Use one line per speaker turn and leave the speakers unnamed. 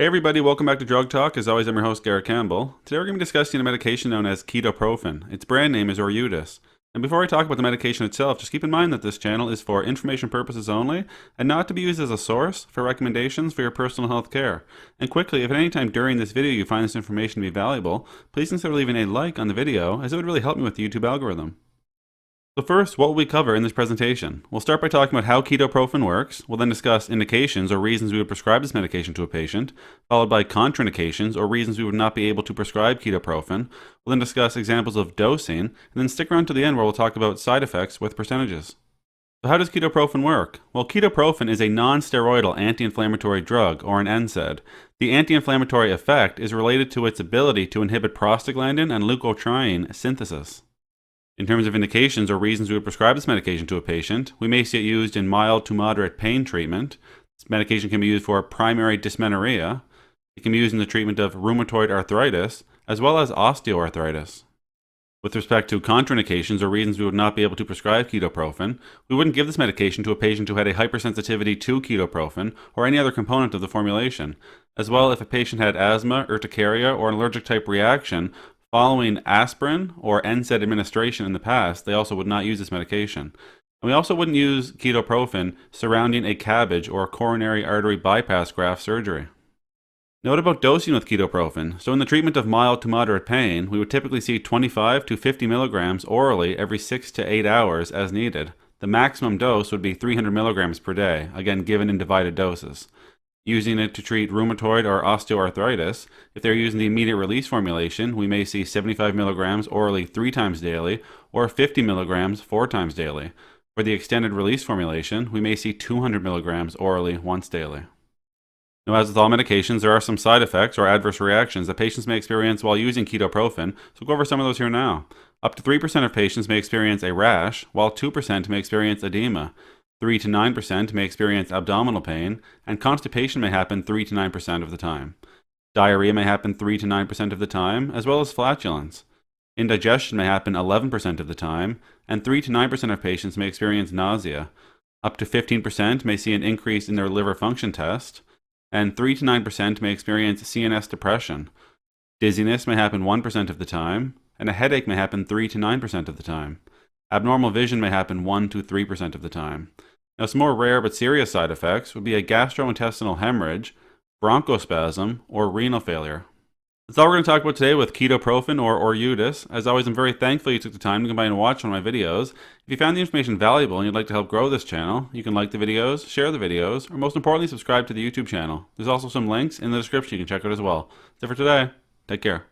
Hey everybody, welcome back to Drug Talk. As always, I'm your host, Garrett Campbell. Today we're going to be discussing a medication known as Ketoprofen. Its brand name is Orudis. And before I talk about the medication itself, just keep in mind that this channel is for information purposes only and not to be used as a source for recommendations for your personal health care. And quickly, if at any time during this video you find this information to be valuable, please consider leaving a like on the video, as it would really help me with the YouTube algorithm. So first, what will we cover in this presentation? We'll start by talking about how ketoprofen works. We'll then discuss indications or reasons we would prescribe this medication to a patient, followed by contraindications or reasons we would not be able to prescribe ketoprofen. We'll then discuss examples of dosing, and then stick around to the end where we'll talk about side effects with percentages. So how does ketoprofen work? Well, ketoprofen is a non-steroidal anti-inflammatory drug, or an NSAID. The anti-inflammatory effect is related to its ability to inhibit prostaglandin and leukotriene synthesis. In terms of indications or reasons we would prescribe this medication to a patient, we may see it used in mild to moderate pain treatment. This medication can be used for primary dysmenorrhea. It can be used in the treatment of rheumatoid arthritis, as well as osteoarthritis. With respect to contraindications or reasons we would not be able to prescribe ketoprofen, we wouldn't give this medication to a patient who had a hypersensitivity to ketoprofen or any other component of the formulation. As well, if a patient had asthma, urticaria, or an allergic type reaction following aspirin or NSAID administration in the past, they also would not use this medication. And we also wouldn't use ketoprofen surrounding a CABG or coronary artery bypass graft surgery. Note about dosing with ketoprofen. So in the treatment of mild to moderate pain, we would typically see 25 to 50 milligrams orally every 6 to 8 hours as needed. The maximum dose would be 300 milligrams per day, again given in divided doses. Using it to treat rheumatoid or osteoarthritis, if they're using the immediate release formulation, we may see 75 milligrams orally 3 times daily or 50 milligrams 4 times daily. For the extended release formulation, we may see 200 milligrams orally once daily. Now, as with all medications, there are some side effects or adverse reactions that patients may experience while using ketoprofen, so we'll go over some of those here now. Up to 3% of patients may experience a rash, while 2% may experience edema. 3 to 9% may experience abdominal pain, and constipation may happen 3 to 9% of the time. Diarrhea may happen 3 to 9% of the time, as well as flatulence. Indigestion may happen 11% of the time, and 3 to 9% of patients may experience nausea. Up to 15% may see an increase in their liver function test, and 3 to 9% may experience CNS depression. Dizziness may happen 1% of the time, and a headache may happen 3 to 9% of the time. Abnormal vision may happen 1 to 3% of the time. Now, some more rare but serious side effects would be a gastrointestinal hemorrhage, bronchospasm, or renal failure. That's all we're going to talk about today with ketoprofen or Orudis. As always, I'm very thankful you took the time to come by and watch one of my videos. If you found the information valuable and you'd like to help grow this channel, you can like the videos, share the videos, or most importantly, subscribe to the YouTube channel. There's also some links in the description you can check out as well. That's it for today. Take care.